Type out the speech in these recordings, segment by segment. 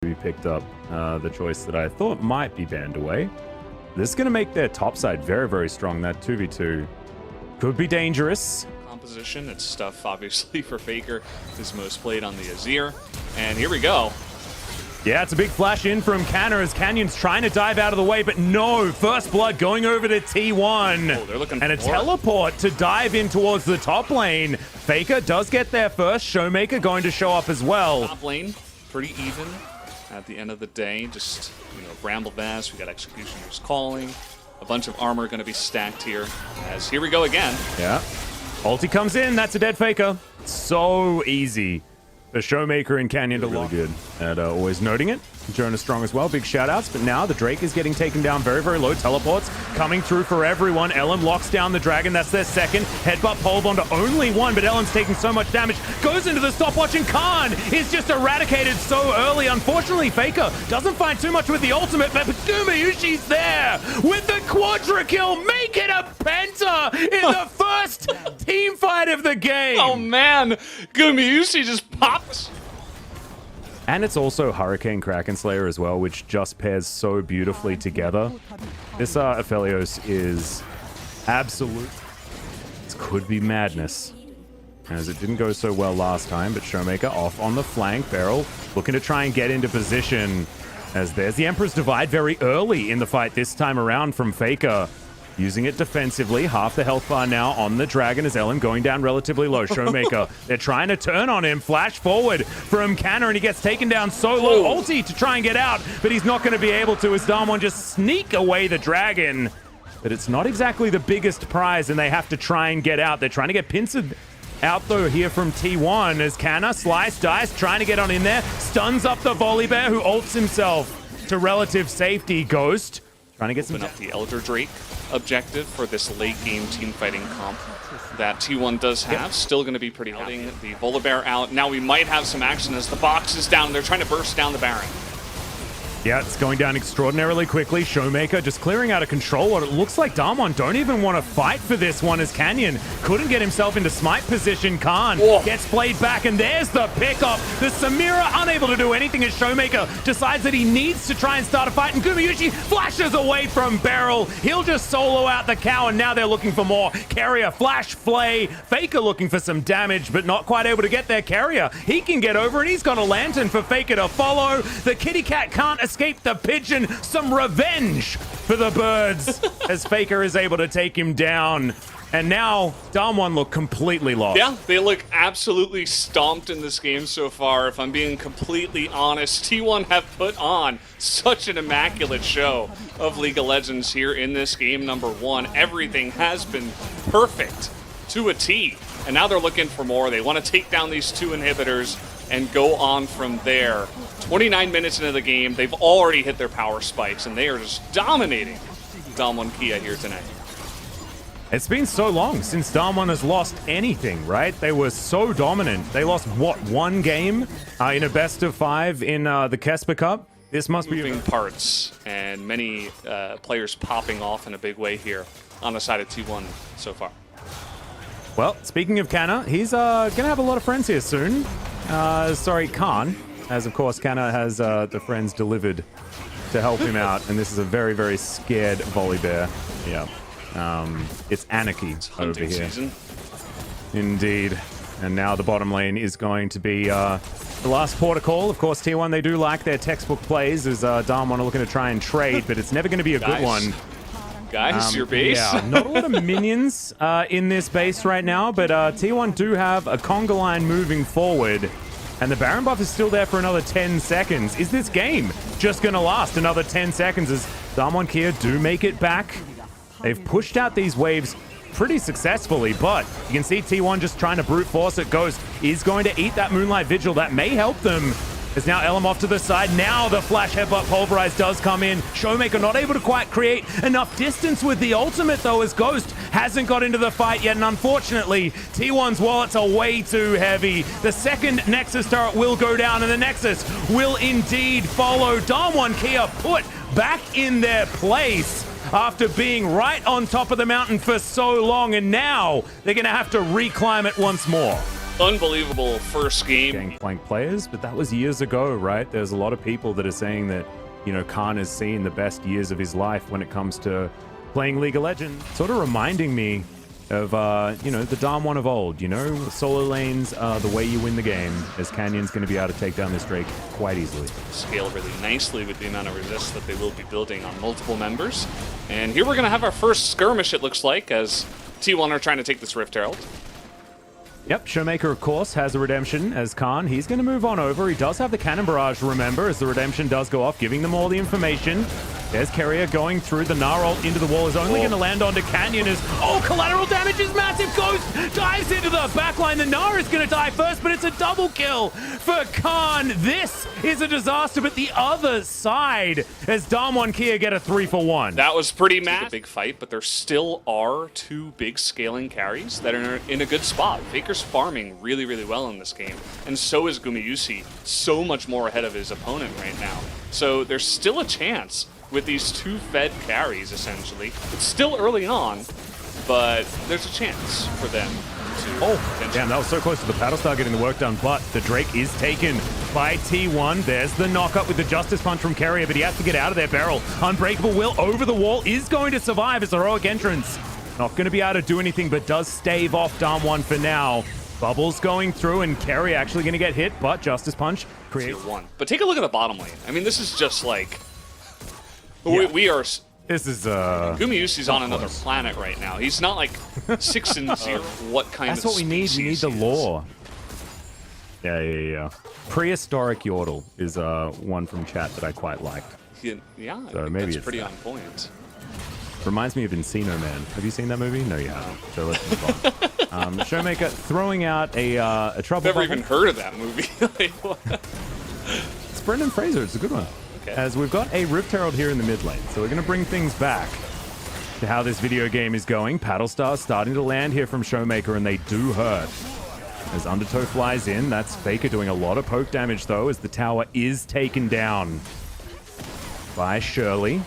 We picked up the choice that I thought might be banned away. This is going to make their top side very, very strong. That 2v2 could be dangerous. Composition, it's stuff obviously for Faker is most played on the Azir. And here we go. Yeah, it's a big flash in from Canna as Canyon's trying to dive out of the way, but no, first blood going over to T1. Oh, they're looking and a for teleport to dive in towards the top lane. Faker does get there first. Showmaker going to show up as well. Top lane, pretty even at the end of the day. Just, Bramble Vast, we got Executioners calling. A bunch of armor going to be stacked here as here we go again. Yeah. Ulti comes in. That's a dead Faker. So easy. The Showmaker and Canyon to really good at always noting it. Jonah strong as well. Big shout outs. But now the Drake is getting taken down very, very low. Teleports coming through for everyone. Ellen locks down the dragon. That's their second. Headbutt polebomb to only one, but Ellen's taking so much damage. Goes into the stopwatch and Khan is just eradicated so early. Unfortunately, Faker doesn't find too much with the ultimate, but Gumayushi's there with the quadra kill. Make it a penta in the first team fight of the game. Oh man, Gumayushi just pops. And it's also Hurricane Kraken Slayer as well, which just pairs so beautifully together. This Aphelios is absolute. This could be madness, as it didn't go so well last time, but Showmaker off on the flank. Beryl looking to try and get into position, as there's the Emperor's Divide very early in the fight this time around from Faker. Using it defensively, half the health bar now on the Dragon as Ellen going down relatively low. Showmaker, they're trying to turn on him. Flash forward from Canna, and he gets taken down so low. Ulti to try and get out, but he's not going to be able to as Damwon just sneak away the Dragon. But it's not exactly the biggest prize, and they have to try and get out. They're trying to get pincered out though here from T1 as Canna, slice, dice, trying to get on in there. Stuns up the Volley Bear who ults himself to relative safety. Ghost trying to get some... up the Elder Drake objective for this late game team fighting comp that T1 does have. Yep. Still going to be pretty outing the Volibear out. Now we might have some action as the box is down. They're trying to burst down the Baron. Yeah, it's going down extraordinarily quickly. Showmaker just clearing out of control. What it looks like Damwon don't even want to fight for this one as Canyon couldn't get himself into smite position. Khan gets played back, and there's the pickup. The Samira unable to do anything as Showmaker decides that he needs to try and start a fight, and Gumayushi flashes away from Beryl. He'll just solo out the cow, and now they're looking for more. Carrier, flash, flay. Faker looking for some damage, but not quite able to get their Carrier. He can get over, and he's got a lantern for Faker to follow. The kitty cat can't escape the pigeon. Some revenge for the birds as Faker is able to take him down. And now Damwon look completely lost. Yeah, they look absolutely stomped in this game so far. If I'm being completely honest, T1 have put on such an immaculate show of League of Legends here in this game number one. Everything has been perfect to a T. And now they're looking for more. They want to take down these two inhibitors and go on from there. 29 minutes into the game, they've already hit their power spikes, and they are just dominating Damwon Kia here tonight. It's been so long since Damwon has lost anything, right? They were so dominant. They lost, what, one game in a best of 5 in the Kesper Cup? This must be moving parts, and many players popping off in a big way here on the side of T1 so far. Well, speaking of Canna, he's going to have a lot of friends here soon. Sorry, Khan, as of course Canna has the friends delivered to help him out, and this is a very, very scared Volibear. Yeah, it's anarchy over here. Season. Indeed. And now the bottom lane is going to be the last port of call. Of course, T1, they do like their textbook plays as Damwon are looking to try and trade, but it's never going to be a good one. Guys, your base? Yeah, not a lot of minions in this base right now, but T1 do have a conga line moving forward, and the Baron buff is still there for another 10 seconds. Is this game just going to last another 10 seconds as Damwon Kia do make it back? They've pushed out these waves pretty successfully, but you can see T1 just trying to brute force it. Ghost is going to eat that Moonlight Vigil. That may help them. As now Elam off to the side. Now the flash headbutt pulverize does come in. Showmaker not able to quite create enough distance with the ultimate though, as Ghost hasn't got into the fight yet, and unfortunately T1's wallets are way too heavy. The second Nexus turret will go down, and the Nexus will indeed follow. Damwon Kia put back in their place after being right on top of the mountain for so long, and now they're gonna have to reclimb it once more. Unbelievable first game. Gangplank players, but that was years ago, right? There's a lot of people that are saying that, you know, Khan has seen the best years of his life when it comes to playing League of Legends. Sort of reminding me of, you know, the Dom1 of old, you know? Solo lanes are the way you win the game, as Canyon's going to be able to take down this Drake quite easily. Scale really nicely with the amount of resist that they will be building on multiple members. And here we're going to have our first skirmish, it looks like, as T1 are trying to take this Rift Herald. Yep, Showmaker, of course, has a redemption as Khan. He's going to move on over. He does have the Cannon Barrage, remember, as the redemption does go off, giving them all the information. There's Carrier going through. The Gnar ult into the wall is only going to land onto Canyon as... Oh, collateral damage is massive. Ghost dives into the backline. The Gnar is going to die first, but it's a double kill for Khan. This is a disaster, but the other side, as Dom1 Kia get a 3-for-1. That was pretty massive. A big fight, but there still are two big scaling carries that are in a good spot. Faker's farming really, really well in this game, and so is Gumayusi, so much more ahead of his opponent right now. So there's still a chance with these two fed carries, essentially. It's still early on, but there's a chance for them to... Oh, damn, that was so close to the Battlestar getting the work done, but the Drake is taken by T1. There's the knock-up with the Justice Punch from Carrier, but he has to get out of there. Beryl, Unbreakable Will over the wall, is going to survive as heroic entrance. Not going to be able to do anything, but does stave off Dom1 for now. Bubbles going through, and Carrier actually going to get hit, but Justice Punch creates... Tier 1. But take a look at the bottom lane. I mean, this is just like... Yeah. We are... This is, Gumayusi's on another planet right now. He's not like 6-0. What kind That's of what we need. We need the lore. Yeah. Prehistoric Yordle is one from chat that I quite liked. Yeah, so I maybe that's pretty on point. Reminds me of Encino Man. Have you seen that movie? No, you haven't. So let's move on. Showmaker throwing out a trouble Never bubble. even heard of that movie. It's Brendan Fraser. It's a good one. As we've got a Rift Herald here in the mid lane. So we're going to bring things back to how this video game is going. Paddlestar starting to land here from Showmaker, and they do hurt. As Undertow flies in, that's Faker doing a lot of poke damage, though, as the tower is taken down by Shirley.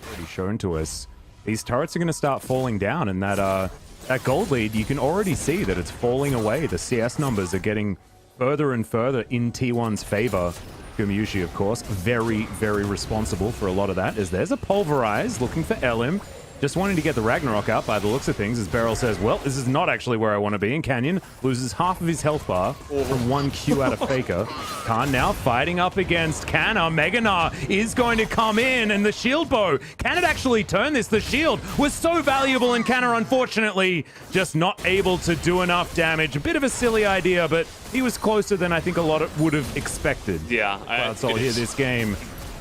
Already shown to us. These turrets are going to start falling down, and that gold lead, you can already see that it's falling away. The CS numbers are getting further and further in T1's favor. Gumayusi, of course, very, very responsible for a lot of that, as there's a Pulverize looking for Elim. Just wanting to get the Ragnarok out by the looks of things, as Beryl says, well, this is not actually where I want to be, and Canyon loses half of his health bar from one Q out of Faker. Khan now fighting up against Canna. Mega Gnar is going to come in, and the shield bow. Can it actually turn this? The shield was so valuable, and Canna, unfortunately, just not able to do enough damage. A bit of a silly idea, but he was closer than I think a lot would have expected. Yeah. That's all here this game,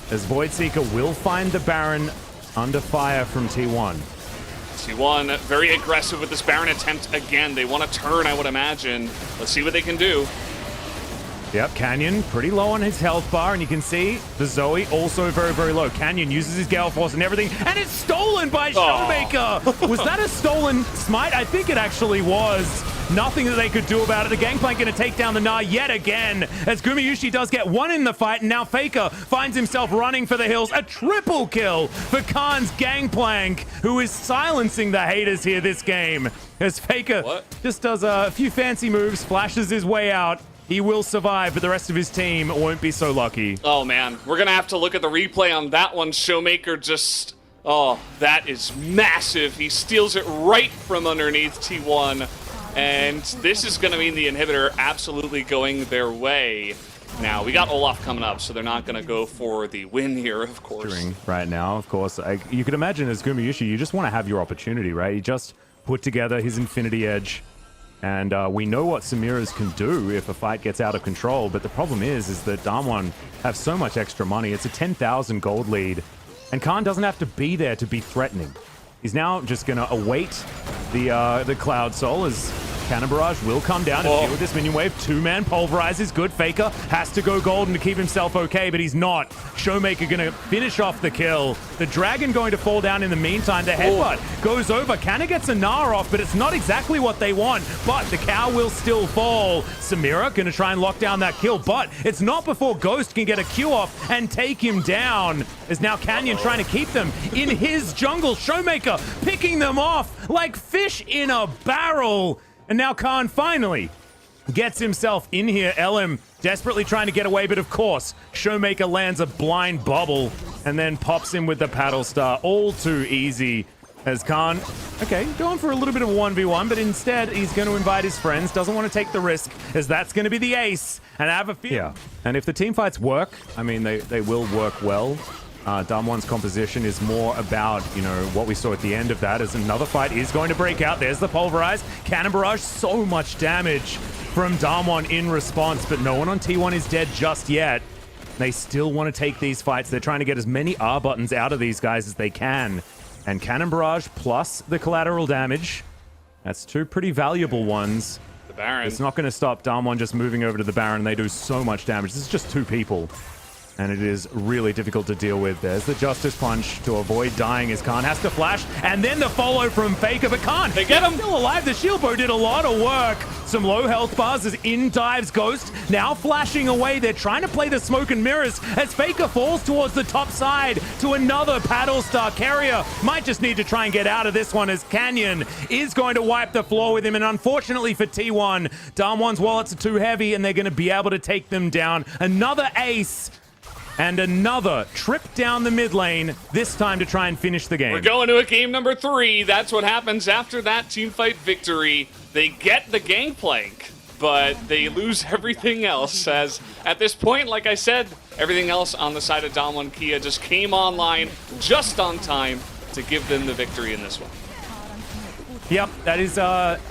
as Voidseeker will find the Baron under fire from T1. T1 very aggressive with this Baron attempt again. They want to turn, I would imagine. Let's see what they can do. Yep, Canyon pretty low on his health bar, and you can see the Zoe also very, very low. Canyon uses his Gale Force and everything, and it's stolen by Showmaker! Was that a stolen smite? I think it actually was. Nothing that they could do about it. The Gangplank going to take down the Gnar yet again, as Gumayusi does get one in the fight, and now Faker finds himself running for the hills. A triple kill for Khan's Gangplank, who is silencing the haters here this game. As Faker just does a few fancy moves, flashes his way out. He will survive, but the rest of his team won't be so lucky. Oh, man. We're going to have to look at the replay on that one. Showmaker just... Oh, that is massive. He steals it right from underneath T1. And this is going to mean the inhibitor absolutely going their way. Now, we got Olaf coming up, so they're not going to go for the win here, of course. Right now, of course. You could imagine as Gumayusi, you just want to have your opportunity, right? He just put together his Infinity Edge. And we know what Samira's can do if a fight gets out of control, but the problem is that Dom1 have so much extra money. It's a 10,000 gold lead, and Khan doesn't have to be there to be threatening. He's now just going to await the Cloud Soul, as Cannon Barrage will come down and deal with this minion wave. Two-man Pulverize is good. Faker has to go golden to keep himself okay, but he's not. Showmaker going to finish off the kill. The Dragon going to fall down in the meantime. The headbutt goes over. Canna gets a Gnar off, but it's not exactly what they want. But the cow will still fall. Samira going to try and lock down that kill, but it's not before Ghost can get a Q off and take him down. As now Canyon trying to keep them in his jungle. Showmaker picking them off like fish in a barrel. And now Khan finally gets himself in here. LM desperately trying to get away, but of course, Showmaker lands a blind bubble and then pops him with the paddle star. All too easy as Khan, okay, going for a little bit of a 1v1, but instead he's going to invite his friends, doesn't want to take the risk, as that's going to be the ace, and have a feel. Yeah, and if the team fights work, I mean, they will work well. Damwon's composition is more about, you know, what we saw at the end of that, as another fight is going to break out. There's the Pulverize. Cannon Barrage, so much damage from Damwon in response, but no one on T1 is dead just yet. They still want to take these fights. They're trying to get as many R buttons out of these guys as they can. And Cannon Barrage plus the collateral damage. That's two pretty valuable ones. The Baron. It's not going to stop Damwon just moving over to the Baron. They do so much damage. This is just two people. And it is really difficult to deal with. There's the Justice Punch to avoid dying as Khan has to flash. And then the follow from Faker, but Khan, they get him. Still alive. The shield bow did a lot of work. Some low health bars as in dives Ghost. Now flashing away. They're trying to play the smoke and mirrors as Faker falls towards the top side to another paddle star. Carrier might just need to try and get out of this one as Canyon is going to wipe the floor with him. And unfortunately for T1, Damwon's wallets are too heavy and they're going to be able to take them down. Another ace. And another trip down the mid lane, this time to try and finish the game. We're going to a game number 3. That's what happens after that teamfight victory. They get the gangplank, but they lose everything else. As at this point, like I said, everything else on the side of W1D3 just came online just on time to give them the victory in this one. Yep, that is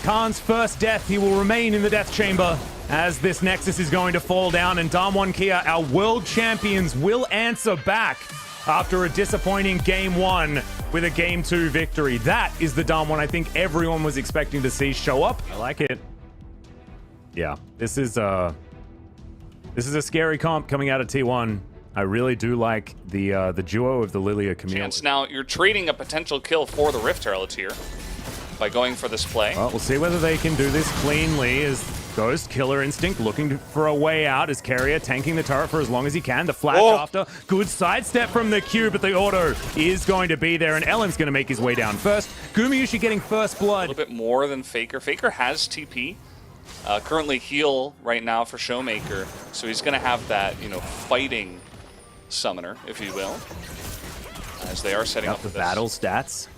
Khan's first death. He will remain in the death chamber as this Nexus is going to fall down, and W1D3, our world champions, will answer back after a disappointing Game 1 with a Game 2 victory. That is the W1 I think everyone was expecting to see show up. I like it. Yeah, this is a scary comp coming out of T1. I really do like the duo of the Lilia Camille. Now, you're trading a potential kill for the Rift Herald here by going for this play. Well, we'll see whether they can do this cleanly as Ghost, Killer Instinct, looking for a way out as Carrier tanking the turret for as long as he can. The flash after. Good sidestep from the Q, but the auto is going to be there, and Ellen's going to make his way down first. Gumayushi getting first blood. A little bit more than Faker. Faker has TP. Currently heal right now for Showmaker, so he's going to have that, you know, fighting summoner, if you will, as they are setting up the this battle stats.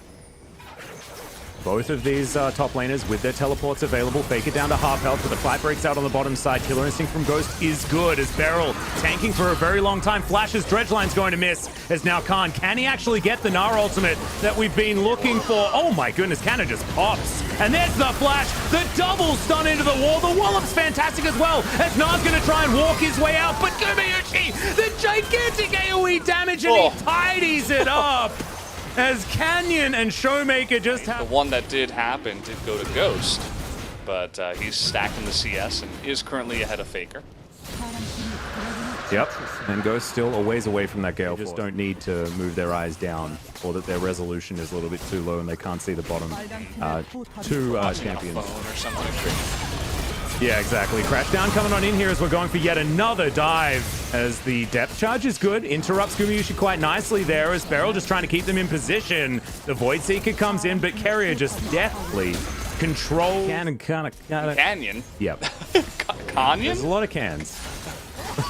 Both of these top laners with their teleports available. Faker down to half health, but the fight breaks out on the bottom side. Killer Instinct from Ghost is good as Beryl tanking for a very long time. Flashes, Dredgeline's going to miss as now Khan. Can he actually get the Gnar ultimate that we've been looking for? Oh my goodness, Cannon just pops. And there's the flash, the double stun into the wall. The wallop's fantastic as well as Gnar's going to try and walk his way out. But Gumayushi, the gigantic AoE damage, and he tidies it up. As Canyon and Showmaker just have... The one that did happen did go to Ghost, but he's stacking the CS and is currently ahead of Faker. Yep, and Ghost still a ways away from that Gale. They just don't need to move their eyes down, or that their resolution is a little bit too low and they can't see the bottom two champions. Or something. Yeah, exactly. Crashdown coming on in here as we're going for yet another dive as the depth charge is good. Interrupts Gumayushi quite nicely there as Beryl just trying to keep them in position. The Void Seeker comes in, but Carrier just deftly controls. Canyon? Yep. Canyon? There's a lot of cans.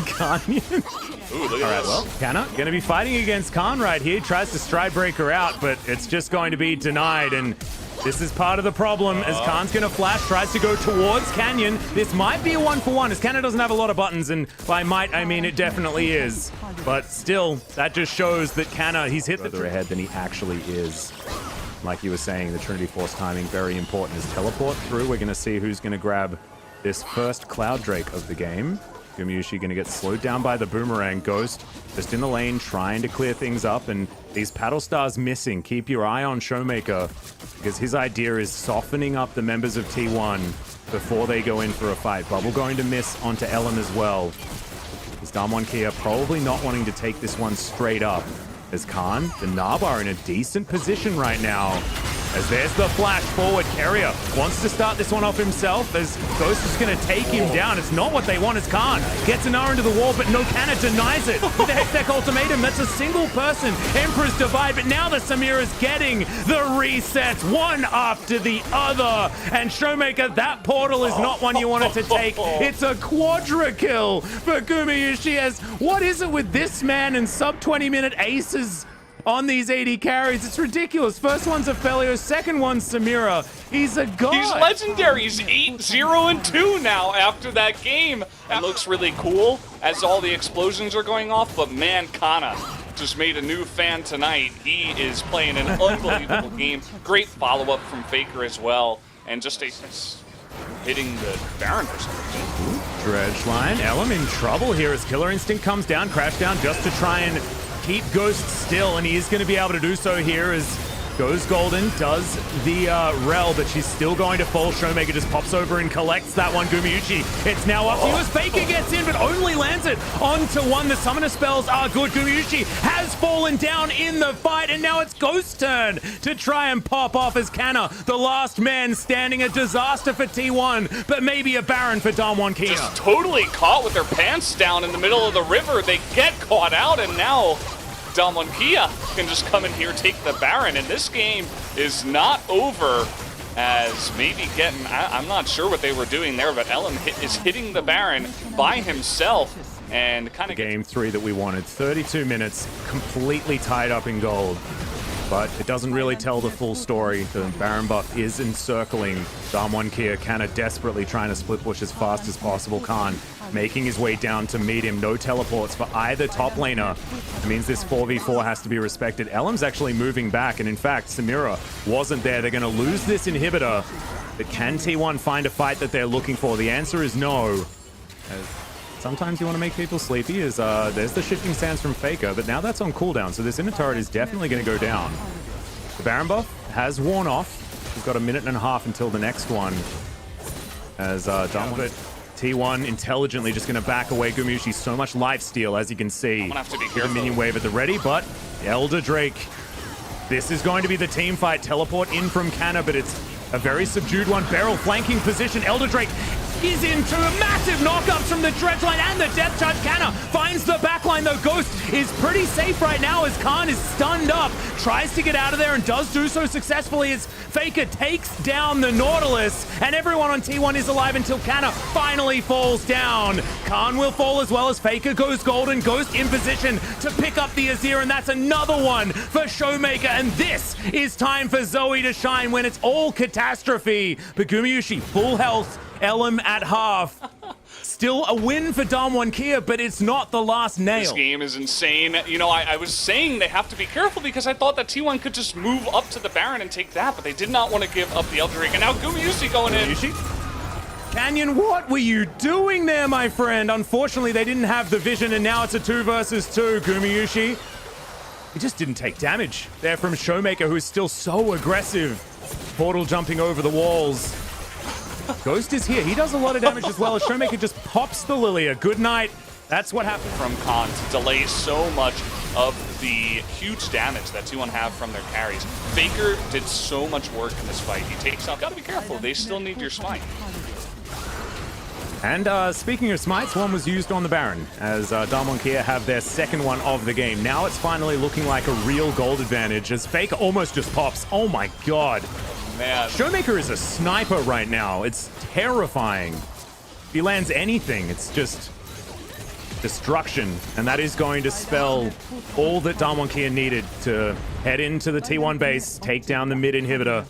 Canyon? Ooh, look at All right, this. well, Canna going to be fighting against Khan right here. Tries to stride breaker out, but it's just going to be denied, and this is part of the problem as Khan's going to flash, tries to go towards Canyon. This might be a 1-for-1 as Cannon doesn't have a lot of buttons, and by might, I mean it definitely is. But still, that just shows that Canna, he's hit further ahead than he actually is. Like you were saying, the Trinity Force timing, very important. As teleport through, we're going to see who's going to grab this first Cloud Drake of the game. Gumayushi going to get slowed down by the Boomerang. Ghost just in the lane trying to clear things up, and these paddle stars missing. Keep your eye on Showmaker because his idea is softening up the members of T1 before they go in for a fight. Bubble going to miss onto Ellen as well. As W1D3 probably not wanting to take this one straight up. As Khan, the Gnar are in a decent position right now. As there's the flash forward. Keria wants to start this one off himself as Ghost is going to take him down. It's not what they want as Khan gets an arrow into the wall, but no Canna denies it. With the Hextech ultimatum, that's a single person. Emperor's Divide, but now the Samira's getting the resets one after the other. And Showmaker, that portal is not one you wanted to take. It's a quadra kill for Gumayusi as what is it with this man and sub 20-minute aces on these 80 carries? It's ridiculous. First one's Aphelios, second one's Samira. He's a god. He's legendary. He's 8-0-2 now after that game. That looks really cool as all the explosions are going off, but man, Kana just made a new fan tonight. He is playing an unbelievable game. Great follow-up from Faker as well, and just hitting the Baron for some reason. Dredge line. Elam in trouble here as Killer Instinct comes down, crash down just to try and keep Ghost still, and he is going to be able to do so here as goes Golden, does the rel, but she's still going to fall. Showmaker just pops over and collects that one. Gumayusi, it's now up to you as Faker gets in, but only lands it onto one. The summoner spells are good. Gumayusi has fallen down in the fight, and now it's Ghost's turn to try and pop off as Canna, the last man standing. A disaster for T1, but maybe a Baron for W1D3. Just totally caught with their pants down in the middle of the river. They get caught out, and now W1D3 can just come in here, take the Baron, and this game is not over as maybe getting, I'm not sure what they were doing there, but Elam is hitting the Baron by himself and kind of game 3 that we wanted. 32 minutes, completely tied up in gold, but it doesn't really tell the full story. The Baron buff is encircling W1D3. Canna desperately trying to split push as fast as possible. Khan making his way down to meet him. No teleports for either top laner. It means this 4v4 has to be respected. Elam's actually moving back, and in fact, Samira wasn't there. They're going to lose this inhibitor, but can T1 find a fight that they're looking for? The answer is no. Sometimes you want to make people sleepy. There's the shifting sands from Faker, but now that's on cooldown, so this inner turret is definitely going to go down. The Baron buff has worn off. We've got a minute and a half until the next one. As T1 intelligently just going to back away. Gumayusi, so much lifesteal, as you can see. I'm gonna have to be Get a careful. minion wave at the ready, but Elder Drake. This is going to be the team fight. Teleport in from Canna, but it's a very subdued one. Beryl flanking position. Elder Drake is into massive knockups from the Dredge line and the Death Charge. Canna finds the backline, though. Ghost is pretty safe right now as Khan is stunned up. Tries to get out of there and does do so successfully as Faker takes down the Nautilus, and everyone on T1 is alive until Canna finally falls down. Khan will fall as well as Faker goes Golden. Ghost in position to pick up the Azir, and that's another one for Showmaker, and this is time for Zoe to shine when it's all catastrophe. But Gumayusi, full health. Elam at half. Still a win for W1D3, but it's not the last nail. This game is insane. You know, I was saying they have to be careful because I thought that T1 could just move up to the Baron and take that, but they did not want to give up the Elder Drake. And now Gumayusi going in. Canyon, what were you doing there, my friend? Unfortunately, they didn't have the vision, and now it's a 2 versus 2. Gumayusi, he just didn't take damage there from Showmaker, who is still so aggressive. Portal jumping over the walls. Ghost is here. He does a lot of damage as well as Showmaker just pops the Lilia. Good night. That's what happened From Khan to delay so much of the huge damage that T1 have from their carries. Faker did so much work in this fight. He takes out. Gotta be careful. They still need your smite. And speaking of smites, one was used on the Baron as W1D3 have their second one of the game. Now it's finally looking like a real gold advantage as Faker almost just pops. Oh my god. Man. Showmaker is a sniper right now. It's terrifying. If he lands anything, it's just destruction. And that is going to spell all that W1D3 needed to head into the T1 base, take down the mid inhibitor.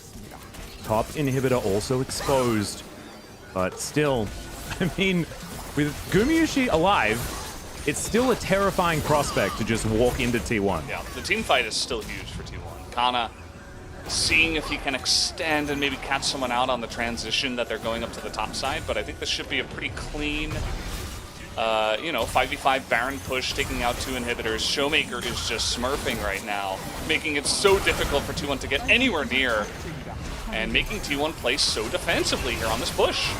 Top inhibitor also exposed. But still, I mean, with Gumayusi alive, it's still a terrifying prospect to just walk into T1. Yeah, the team fight is still huge for T1. Kana seeing if he can extend and maybe catch someone out on the transition that they're going up to the top side, but I think this should be a pretty clean, 5v5 Baron push, taking out 2 inhibitors. Showmaker is just smurfing right now, making it so difficult for T1 to get anywhere near, and making T1 play so defensively here on this push.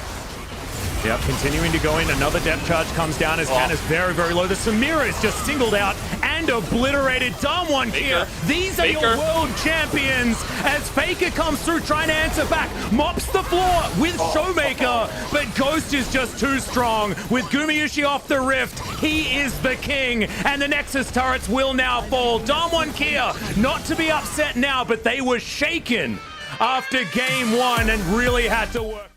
Yep, continuing to go in. Another depth charge comes down as Canna's very, very low. The Samira is just singled out and and obliterated Damwon here. These are your world champions as Faker comes through trying to answer back. Mops the floor with Showmaker, but Ghost is just too strong. With Gumayushi off the rift, he is the king, and the Nexus turrets will now fall. Damwon Kia, not to be upset now, but they were shaken after game one and really had to work.